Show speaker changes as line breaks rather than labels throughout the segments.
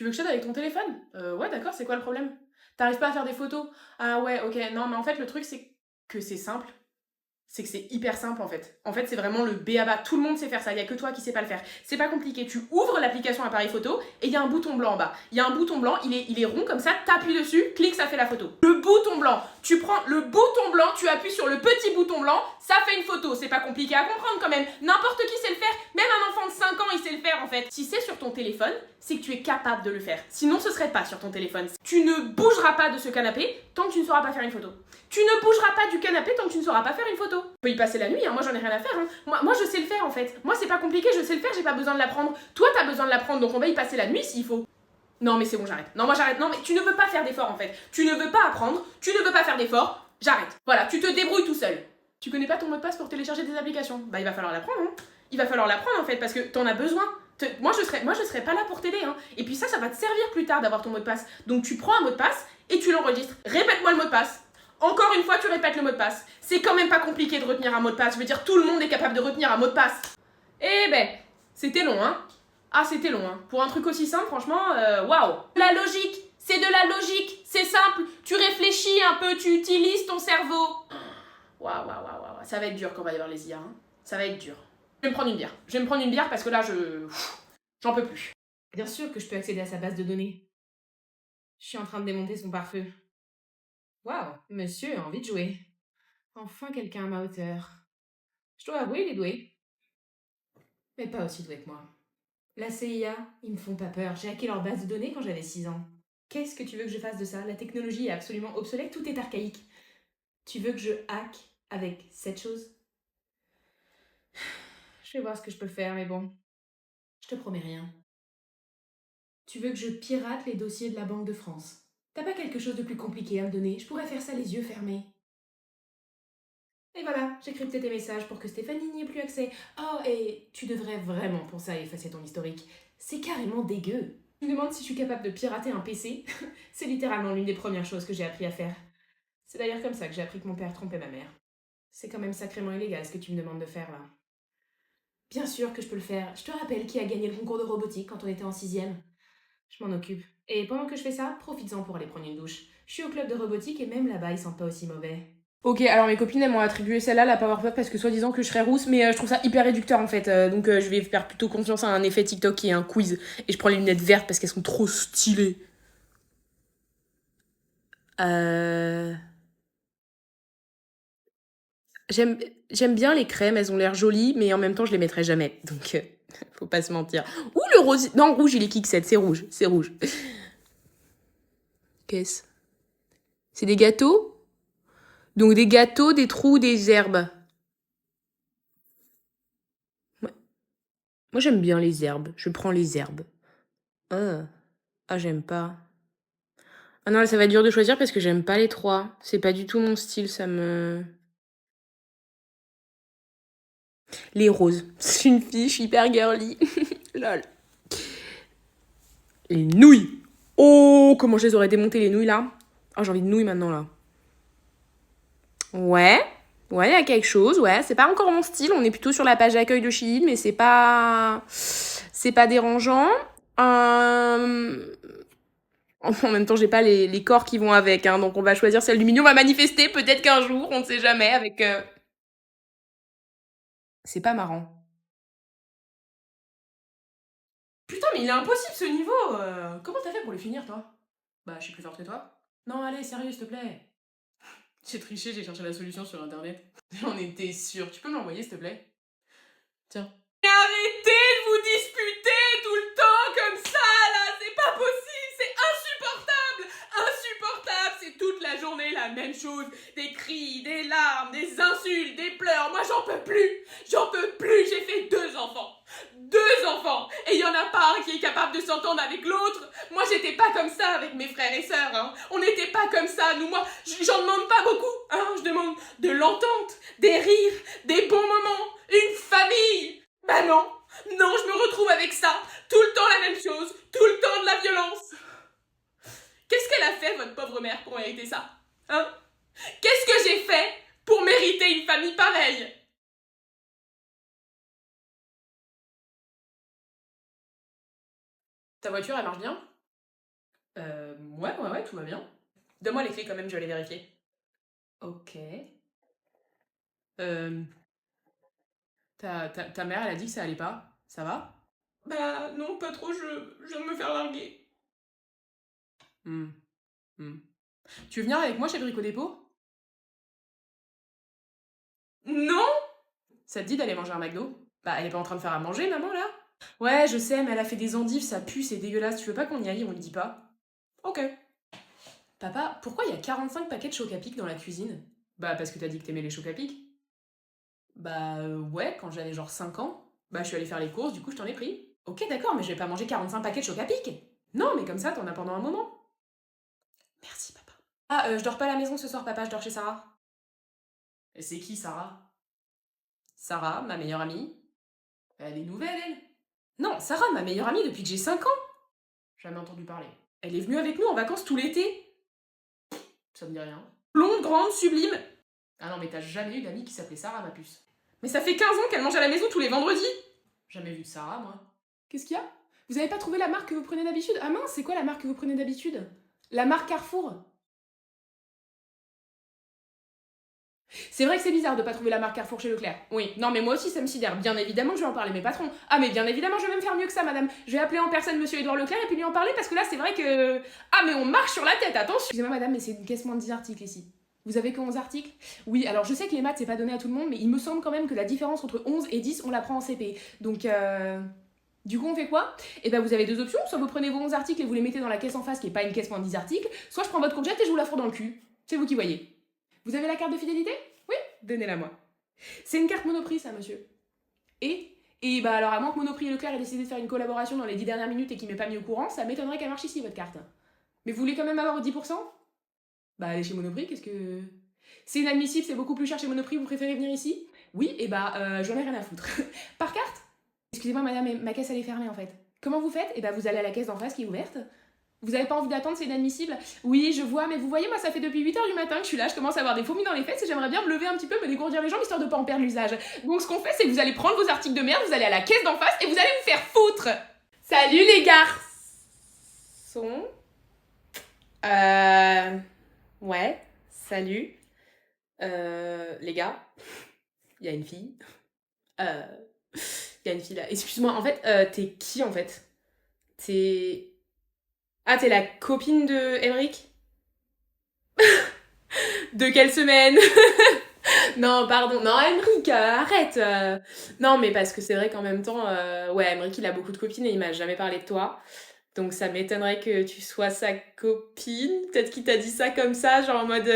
Tu veux que je t'aide avec ton téléphone? Ouais, d'accord, c'est quoi le problème? T'arrives pas à faire des photos? Ah ouais, OK. Non, mais en fait, le truc, c'est que c'est simple. C'est que c'est hyper simple en fait. En fait, c'est vraiment le b.a-ba. Tout le monde sait faire ça. Il y a que toi qui sais pas le faire. C'est pas compliqué. Tu ouvres l'application appareil photo et il y a un bouton blanc en bas. Il y a un bouton blanc, il est rond comme ça. T'appuies dessus, clic, ça fait la photo. Le bouton blanc. Tu prends le bouton blanc, tu appuies sur le petit bouton blanc, ça fait une photo. C'est pas compliqué à comprendre quand même. N'importe qui sait le faire. Même un enfant de 5 ans, il sait le faire en fait. Si c'est sur ton téléphone, c'est que tu es capable de le faire. Sinon, ce serait pas sur ton téléphone. Tu ne bougeras pas de ce canapé tant que tu ne sauras pas faire une photo. Tu ne bougeras pas du canapé tant que tu ne sauras pas faire une photo. Tu peux y passer la nuit, hein, moi j'en ai rien à faire. Hein. Moi je sais le faire en fait. Moi c'est pas compliqué, je sais le faire, j'ai pas besoin de l'apprendre. Toi t'as besoin de l'apprendre, donc on va y passer la nuit s'il faut. Non mais c'est bon, j'arrête. Non moi j'arrête. Non mais tu ne veux pas faire d'efforts en fait. Tu ne veux pas apprendre, tu ne veux pas faire d'efforts, j'arrête. Voilà, tu te débrouilles tout seul. Tu connais pas ton mot de passe pour télécharger des applications? Bah il va falloir l'apprendre. Hein. Il va falloir l'apprendre en fait parce que t'en as besoin. Moi je serais pas là pour t'aider. Hein. Et puis ça va te servir plus tard d'avoir ton mot de passe. Donc tu prends un mot de passe et tu l'enregistres. Répète-moi le mot de passe. Encore une fois, tu répètes le mot de passe. C'est quand même pas compliqué de retenir un mot de passe. Je veux dire, tout le monde est capable de retenir un mot de passe. Eh ben, c'était long, hein. Ah, c'était long, hein. Pour un truc aussi simple, franchement, waouh. La logique, c'est de la logique. C'est simple. Tu réfléchis un peu, tu utilises ton cerveau. Waouh, waouh, waouh, waouh. Ça va être dur quand va y avoir les IA, hein. Ça va être dur. Je vais me prendre une bière. Je vais me prendre une bière parce que là, j'en peux plus. Bien sûr que je peux accéder à sa base de données. Je suis en train de démonter son pare-feu. Waouh, monsieur a envie de jouer. Enfin quelqu'un à ma hauteur. Je dois avouer, il est doué. Mais pas aussi doué que moi. La CIA, ils me font pas peur. J'ai hacké leur base de données quand j'avais 6 ans. Qu'est-ce que tu veux que je fasse de ça? La technologie est absolument obsolète, tout est archaïque. Tu veux que je hack avec cette chose? Je vais voir ce que je peux faire, mais bon, je te promets rien. Tu veux que je pirate les dossiers de la Banque de France? T'as pas quelque chose de plus compliqué à me donner? Je pourrais faire ça les yeux fermés. Et voilà, j'ai crypté tes messages pour que Stéphanie n'y ait plus accès. Oh, et tu devrais vraiment penser à effacer ton historique. C'est carrément dégueu. Tu me demandes si je suis capable de pirater un PC? C'est littéralement l'une des premières choses que j'ai appris à faire. C'est d'ailleurs comme ça que j'ai appris que mon père trompait ma mère. C'est quand même sacrément illégal ce que tu me demandes de faire là. Bien sûr que je peux le faire. Je te rappelle qui a gagné le concours de robotique quand on était en 6e. Je m'en occupe. Et pendant que je fais ça, profites-en pour aller prendre une douche. Je suis au club de robotique et même là-bas, ils sentent pas aussi mauvais. Ok, alors mes copines elles m'ont attribué celle-là, la Powerpuff, parce que soi-disant que je serais rousse, mais je trouve ça hyper réducteur en fait. Donc je vais faire plutôt confiance à un effet TikTok qui est un quiz. Et je prends les lunettes vertes parce qu'elles sont trop stylées. Euh... J'aime, j'aime bien les crèmes, elles ont l'air jolies, mais en même temps je les mettrai jamais. Donc faut pas se mentir. Ouh le rose. Non, rouge il est Kik7, c'est rouge, c'est rouge. Qu'est-ce? C'est des gâteaux? Donc des gâteaux, des trous, des herbes. Ouais. Moi j'aime bien les herbes, je prends les herbes. Ah, ah j'aime pas. Ah non, ça va être dur de choisir parce que j'aime pas les trois. C'est pas du tout mon style, ça me... Les roses. Je suis une fille, je suis hyper girly. Lol. Les nouilles. Oh, comment je les aurais démontées les nouilles là. Oh, j'ai envie de nouilles maintenant là. Ouais. Ouais, il y a quelque chose, ouais. C'est pas encore mon style, on est plutôt sur la page d'accueil de Shein, mais c'est pas... C'est pas dérangeant. En même temps, j'ai pas les corps qui vont avec, hein, donc on va choisir celle du milieu. On va manifester, peut-être qu'un jour, on ne sait jamais, avec... C'est pas marrant. Putain, mais il est impossible ce niveau. Comment t'as fait pour le finir, toi? Bah, je suis plus forte que toi. Non, allez, sérieux, s'il te plaît. J'ai triché, j'ai cherché la solution sur internet. J'en étais sûre. Tu peux me l'envoyer, s'il te plaît? Tiens. Mais arrêtez de vous disputer tout le temps comme ça, là. C'est pas possible, c'est insupportable. Insupportable, c'est toute la journée la même chose. Des cris, des larmes, des insultes, des pleurs. Moi, j'en peux plus. J'en peux plus. J'ai fait 2 enfants. 2 enfants. Et il y en a pas un qui est capable de s'entendre avec l'autre. Moi, j'étais pas comme ça avec mes frères et sœurs. Hein. On n'était pas comme ça. Nous, moi, j'en demande pas beaucoup. Hein. Je demande de l'entente, des rires, des bons moments, une famille. Bah non. Non, je me retrouve avec ça. Tout le temps la même chose. Tout le temps de la violence. Qu'est-ce qu'elle a fait, votre pauvre mère, pour mériter ça? Hein? Qu'est-ce que j'ai fait pour mériter une famille pareille? Ta voiture, elle marche bien? Ouais, tout va bien. Donne-moi les clés quand même, je vais aller vérifier. Ok. Euh, ta mère, elle a dit que ça allait pas. Ça va? Bah non, pas trop, je viens de me faire larguer. Hmm, hmm. Tu veux venir avec moi chez Brico Dépôt? Non! Ça te dit d'aller manger un McDo? Bah, elle est pas en train de faire à manger, maman, là? Ouais, je sais, mais elle a fait des endives, ça pue, c'est dégueulasse. Tu veux pas qu'on y aille, on lui dit pas? Ok. Papa, pourquoi il y a 45 paquets de choc à pic dans la cuisine? Bah, parce que t'as dit que t'aimais les choc à pic. Bah, ouais, quand j'avais genre 5 ans. Bah, je suis allée faire les courses, du coup, je t'en ai pris. Ok, d'accord, mais je vais pas manger 45 paquets de choc à pic. Non, mais comme ça, t'en as pendant un moment. Merci, papa. Ah, je dors pas à la maison ce soir, papa, je dors chez Sarah. Et c'est qui, Sarah? Sarah, ma meilleure amie. Elle a des nouvelles, elle? Non, Sarah, ma meilleure amie depuis que j'ai 5 ans. Jamais entendu parler. Elle est venue avec nous en vacances tout l'été. Ça me dit rien. Blonde, grande, sublime. Ah non, mais t'as jamais eu d'amis qui s'appelait Sarah, ma puce. Mais ça fait 15 ans qu'elle mange à la maison tous les vendredis. Jamais vu de Sarah, moi. Qu'est-ce qu'il y a? Vous avez pas trouvé la marque que vous prenez d'habitude? Ah mince, c'est quoi la marque que vous prenez d'habitude? La marque Carrefour. C'est vrai que c'est bizarre de pas trouver la marque Carrefour chez Leclerc. Oui, non mais moi aussi ça me sidère. Bien évidemment que je vais en parler mes patrons. Ah mais bien évidemment je vais même faire mieux que ça madame. Je vais appeler en personne monsieur Édouard Leclerc et puis lui en parler parce que là c'est vrai que... Ah mais on marche sur la tête, attention. Excusez-moi madame mais c'est une caisse moins de 10 articles ici. Vous avez que 11 articles? Oui, alors je sais que les maths c'est pas donné à tout le monde mais il me semble quand même que la différence entre 11 et 10 on la prend en CP. Donc Du coup, on fait quoi? Eh ben, vous avez deux options. Soit vous prenez vos 11 articles et vous les mettez dans la caisse en face, qui est pas une caisse moins 10 articles, soit je prends votre courgette et je vous la fourre dans le cul. C'est vous qui voyez. Vous avez la carte de fidélité? Oui? Donnez-la moi. C'est une carte Monoprix, ça, monsieur. Et bah alors, à moins que Monoprix et Leclerc aient décidé de faire une collaboration dans les 10 dernières minutes et qu'il m'ait pas mis au courant, ça m'étonnerait qu'elle marche ici, votre carte. Mais vous voulez quand même avoir vos 10%? Bah, allez chez Monoprix, qu'est-ce que... C'est inadmissible, c'est beaucoup plus cher chez Monoprix, vous préférez venir ici? Oui, et bah, j'en ai rien à foutre. Par carte? Excusez-moi madame, mais ma caisse elle est fermée en fait. Comment vous faites? Eh ben vous allez à la caisse d'en face qui est ouverte. Vous avez pas envie d'attendre, c'est inadmissible. Oui, je vois, mais vous voyez, moi ça fait depuis 8 h du matin que je suis là, je commence à avoir des fourmis dans les fesses et j'aimerais bien me lever un petit peu, me dégourdir les jambes histoire de pas en perdre l'usage. Donc ce qu'on fait, c'est que vous allez prendre vos articles de merde, vous allez à la caisse d'en face et vous allez vous faire foutre. Salut les garçons. Ouais, salut. Les gars, il y a une fille. Euh... Il y a une fille là. Excuse-moi, en fait, t'es qui en fait? T'es... Ah, t'es la copine de Emric? De quelle semaine? Non, pardon. Non, Emric, arrête. Non, mais parce que c'est vrai qu'en même temps, ouais, Emric, il a beaucoup de copines et il m'a jamais parlé de toi. Donc ça m'étonnerait que tu sois sa copine. Peut-être qu'il t'a dit ça comme ça, genre en mode...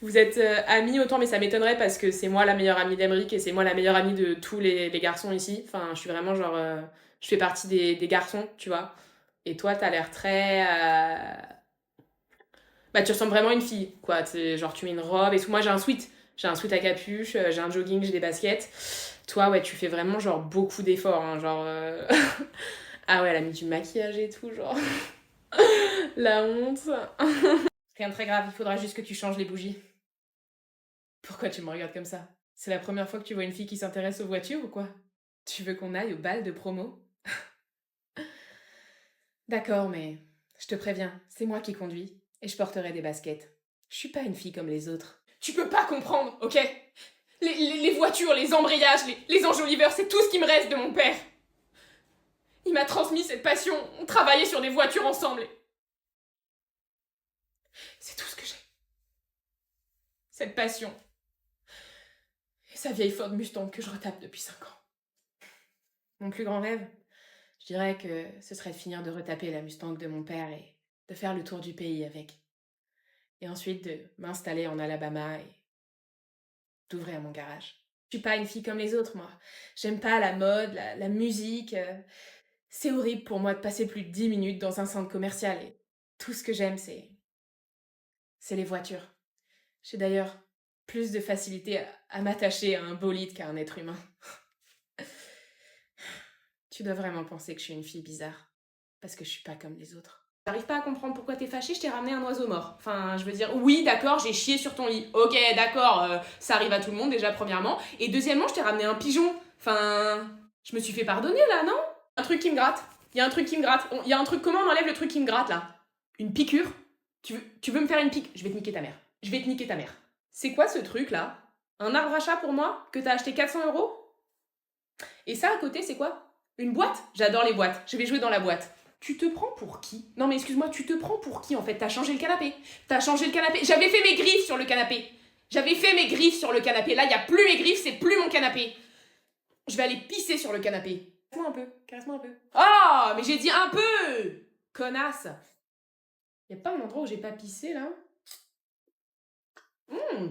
vous êtes amis autant, mais ça m'étonnerait parce que c'est moi la meilleure amie d'Emric et c'est moi la meilleure amie de tous les garçons ici. Enfin, je suis vraiment genre... je fais partie des garçons, tu vois. Et toi, t'as l'air très... Bah, tu ressembles vraiment à une fille, quoi. Genre, tu mets une robe et tout. Moi, j'ai un sweat. J'ai un sweat à capuche, j'ai un jogging, j'ai des baskets. Toi, ouais, tu fais vraiment, genre, beaucoup d'efforts. Hein, genre... Ah ouais, elle a mis du maquillage et tout, genre... La honte. Rien de très grave, il faudra juste que tu changes les bougies. Pourquoi tu me regardes comme ça? C'est la première fois que tu vois une fille qui s'intéresse aux voitures ou quoi? Tu veux qu'on aille au bal de promo? D'accord, mais je te préviens, c'est moi qui conduis et je porterai des baskets. Je suis pas une fille comme les autres. Tu peux pas comprendre, ok? Les voitures, les embrayages, les enjoliveurs, c'est tout ce qui me reste de mon père. Il m'a transmis cette passion, on travaillait sur des voitures ensemble. C'est tout ce que j'ai. Cette passion. Et sa vieille Ford Mustang que je retape depuis 5 ans. Mon plus grand rêve, je dirais que ce serait de finir de retaper la Mustang de mon père et de faire le tour du pays avec. Et ensuite de m'installer en Alabama et d'ouvrir mon garage. Je suis pas une fille comme les autres, moi. J'aime pas la mode, la musique. C'est horrible pour moi de passer plus de 10 minutes dans un centre commercial et tout ce que j'aime, c'est les voitures. J'ai d'ailleurs plus de facilité à m'attacher à un bolide qu'à un être humain. Tu dois vraiment penser que je suis une fille bizarre. Parce que je suis pas comme les autres. J'arrive pas à comprendre pourquoi t'es fâchée, je t'ai ramené un oiseau mort. Enfin, je veux dire, oui, d'accord, j'ai chié sur ton lit. Ok, d'accord, ça arrive à tout le monde déjà, premièrement. Et deuxièmement, je t'ai ramené un pigeon. Enfin, je me suis fait pardonner là, non? Un truc qui me gratte. Il y a un truc qui me gratte. Il y a un truc, comment on enlève le truc qui me gratte là? Une piqûre? Tu veux me faire une pique? Je vais te niquer ta mère. Je vais te niquer ta mère. C'est quoi ce truc là? Un arbre à chat pour moi? Que t'as acheté 400 €? Et ça à côté, c'est quoi? Une boîte? J'adore les boîtes. Je vais jouer dans la boîte. Tu te prends pour qui? Non mais excuse-moi, tu te prends pour qui en fait? T'as changé le canapé. T'as changé le canapé. J'avais fait mes griffes sur le canapé. J'avais fait mes griffes sur le canapé. Là, il n'y a plus mes griffes, c'est plus mon canapé. Je vais aller pisser sur le canapé. Caresse-moi un peu, caresse-moi un peu. Oh, mais j'ai dit un peu! Connasse! Y a pas un endroit où j'ai pas pissé là?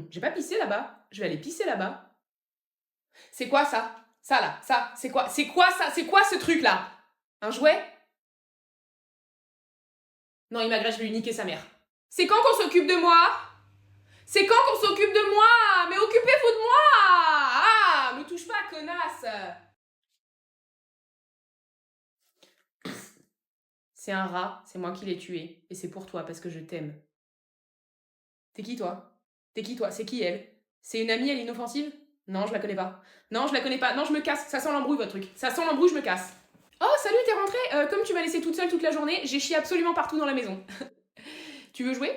J'ai pas pissé là-bas. Je vais aller pisser là-bas. C'est quoi ça? Ça là, ça, c'est quoi? C'est quoi ça? C'est quoi ce truc là? Un jouet? Non, il m'agresse, je vais lui niquer sa mère. C'est quand qu'on s'occupe de moi? C'est quand qu'on s'occupe de moi? Mais occupez-vous de moi! Ah, me touche pas, connasse! C'est un rat, c'est moi qui l'ai tué. Et c'est pour toi, parce que je t'aime. T'es qui, toi? T'es qui, toi? C'est qui, elle? C'est une amie, elle est inoffensive? Non, je la connais pas. Non, je la connais pas. Non, je me casse. Ça sent l'embrouille, votre truc. Ça sent l'embrouille, je me casse. Oh, salut, t'es rentrée? Comme tu m'as laissé toute seule toute la journée, j'ai chié absolument partout dans la maison. Tu veux jouer?